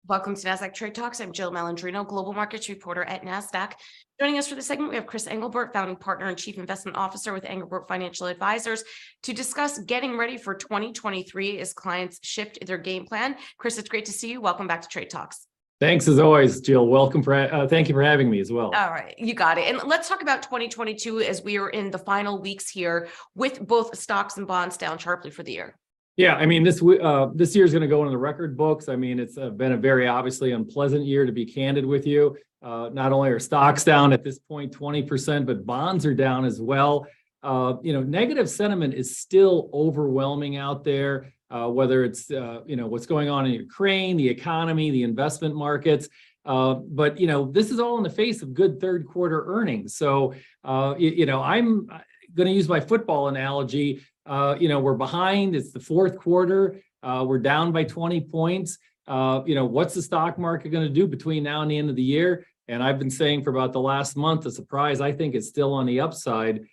Welcome to NASDAQ Trade Talks. I'm Jill Malandrino, Global Markets Reporter at NASDAQ. Joining us for this segment, we have Chris Englebert, Founding Partner and Chief Investment Officer with Englebert Financial Advisers, to discuss getting ready for 2023 as clients shift their game plan. Chris, it's great to see you. Welcome back to Trade Talks. Thanks as always, Jill. Welcome. Thank you for having me as well. All right, you got it. And let's talk about 2022 as we are in the final weeks here with both stocks and bonds down sharply for the year. Yeah, I mean, this year is going to go into the record books. I mean, it's been a very obviously unpleasant year, to be candid with you. Not only are stocks down at this point 20%, but bonds are down as well. Negative sentiment is still overwhelming out there, whether it's, what's going on in Ukraine, the economy, the investment markets. But this is all in the face of good third quarter earnings. So, I'm going to use my football analogy. We're behind. It's the fourth quarter. We're down by 20 points. What's the stock market going to do between now and the end of the year? And I've been saying for about the last month, the surprise, I think, is still on the upside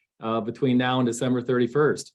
between now and December 31st.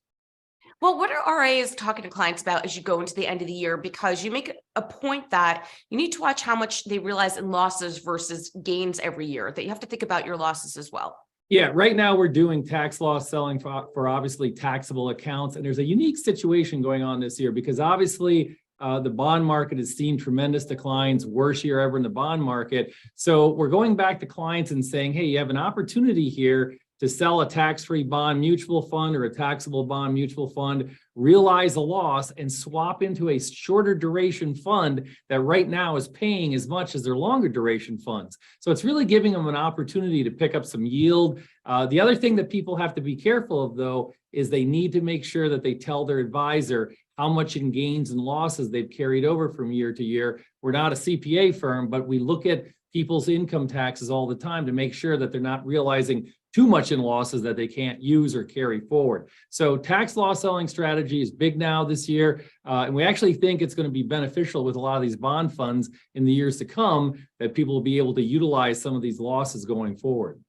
Well, what are RIAs talking to clients about as you go into the end of the year? Because you make a point that you need to watch how much they realize in losses versus gains every year, that you have to think about your losses as well. Yeah, right now we're doing tax loss selling for obviously taxable accounts. And there's a unique situation going on this year because obviously the bond market has seen tremendous declines, worst year ever in the bond market. So we're going back to clients and saying, hey, you have an opportunity here to sell a tax-free bond mutual fund or a taxable bond mutual fund, realize a loss, and swap into a shorter duration fund that right now is paying as much as their longer duration funds. So it's really giving them an opportunity to pick up some yield. The other thing that people have to be careful of, though, is they need to make sure that they tell their advisor how much in gains and losses they've carried over from year to year. We're not a CPA firm, but we look at people's income taxes all the time to make sure that they're not realizing too much in losses that they can't use or carry forward. So tax loss selling strategy is big now this year. And we actually think it's going to be beneficial with a lot of these bond funds in the years to come, that people will be able to utilize some of these losses going forward.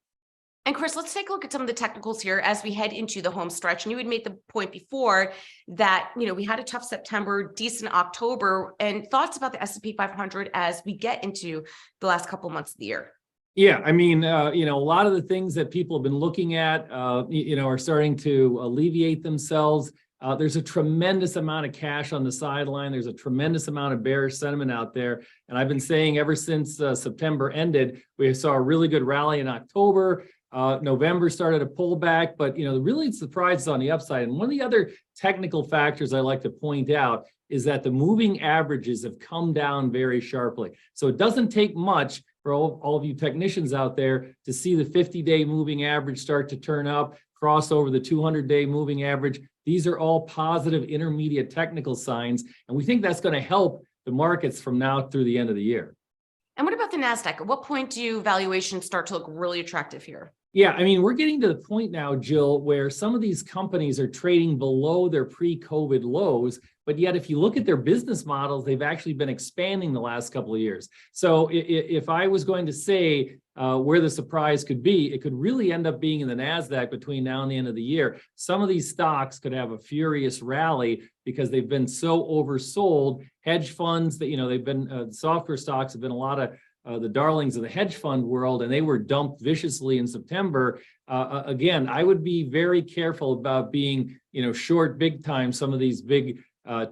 And Chris, let's take a look at some of the technicals here as we head into the home stretch. And you had made the point before that, we had a tough September, decent October, and thoughts about the S&P 500 as we get into the last couple of months of the year. Yeah, I mean, a lot of the things that people have been looking at, are starting to alleviate themselves. There's a tremendous amount of cash on the sideline. There's a tremendous amount of bearish sentiment out there. And I've been saying ever since September ended, we saw a really good rally in October. November started a pullback, but, really surprises on the upside. And one of the other technical factors I like to point out is that the moving averages have come down very sharply. So it doesn't take much for all of you technicians out there to see the 50-day moving average start to turn up, cross over the 200-day moving average. These are all positive intermediate technical signs, and we think that's going to help the markets from now through the end of the year. And what about the NASDAQ? At what point do valuations start to look really attractive here? Yeah, I mean, we're getting to the point now, Jill, where some of these companies are trading below their pre-COVID lows, but yet if you look at their business models, they've actually been expanding the last couple of years. So if I was going to say where the surprise could be, it could really end up being in the NASDAQ between now and the end of the year. Some of these stocks could have a furious rally because they've been so oversold. Hedge funds that, they've been, software stocks have been a lot of the darlings of the hedge fund world, and they were dumped viciously in September. Again, I would be very careful about being, short big time some of these big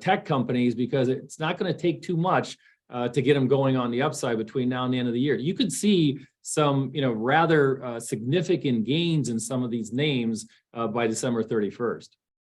tech companies, because it's not going to take too much to get them going on the upside between now and the end of the year. You could see some, rather significant gains in some of these names by December 31st.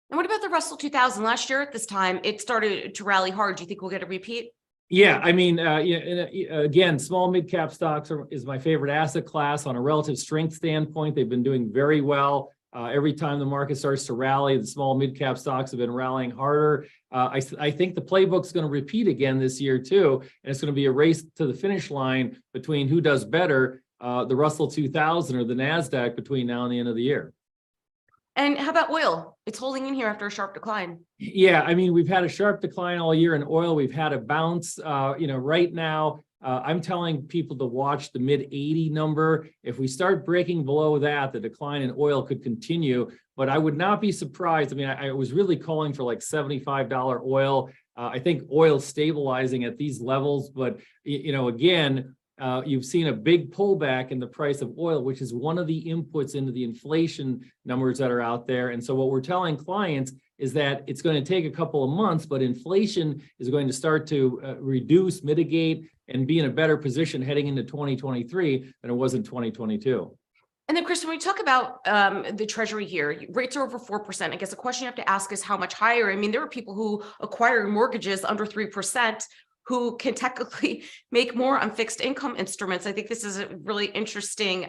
And what about the Russell 2000? Last year at this time, it started to rally hard. Do you think we'll get a repeat? Yeah, I mean, again, small mid-cap stocks is my favorite asset class on a relative strength standpoint. They've been doing very well. Every time the market starts to rally, the small mid-cap stocks have been rallying harder. I think the playbook's going to repeat again this year too, and it's going to be a race to the finish line between who does better, the Russell 2000 or the NASDAQ between now and the end of the year. And how about oil? It's holding in here after a sharp decline. Yeah, I mean, we've had a sharp decline all year in oil. We've had a bounce. Right now, I'm telling people to watch the mid-80 number. If we start breaking below that, the decline in oil could continue. But I would not be surprised. I mean, I was really calling for like $75 oil. I think oil stabilizing at these levels, but again, you've seen a big pullback in the price of oil, which is one of the inputs into the inflation numbers that are out there. And so what we're telling clients is that it's going to take a couple of months, but inflation is going to start to reduce, mitigate, and be in a better position heading into 2023 than it was in 2022. And then, Chris, when we talk about the Treasury here, rates are over 4%. I guess the question you have to ask is how much higher? I mean, there are people who acquire mortgages under 3% who can technically make more on fixed income instruments. I think this is a really interesting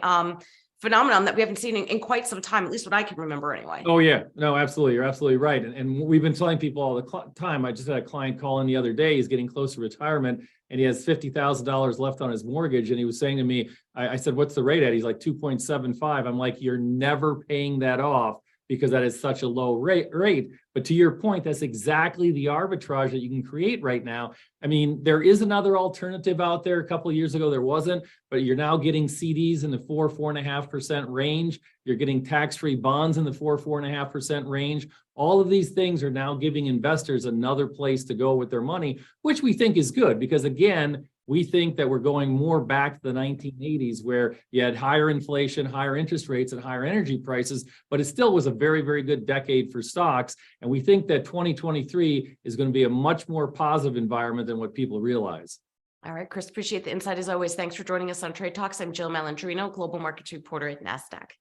phenomenon that we haven't seen in quite some time, at least what I can remember anyway. Oh, yeah. No, absolutely. You're absolutely right. And we've been telling people all the time. I just had a client call in the other day. He's getting close to retirement and he has $50,000 left on his mortgage. And he was saying to me, I said, what's the rate at? He's like 2.75. I'm like, you're never paying that off because that is such a low rate. But to your point, that's exactly the arbitrage that you can create right now. I mean, there is another alternative out there. A couple of years ago, there wasn't, but you're now getting CDs in the 4.5% range. You're getting tax-free bonds in the 4.5% range. All of these things are now giving investors another place to go with their money, which we think is good because, again, we think that we're going more back to the 1980s where you had higher inflation, higher interest rates, and higher energy prices, but it still was a very, very good decade for stocks. And we think that 2023 is going to be a much more positive environment than what people realize. All right, Chris, appreciate the insight as always. Thanks for joining us on Trade Talks. I'm Jill Malandrino, Global Markets Reporter at NASDAQ.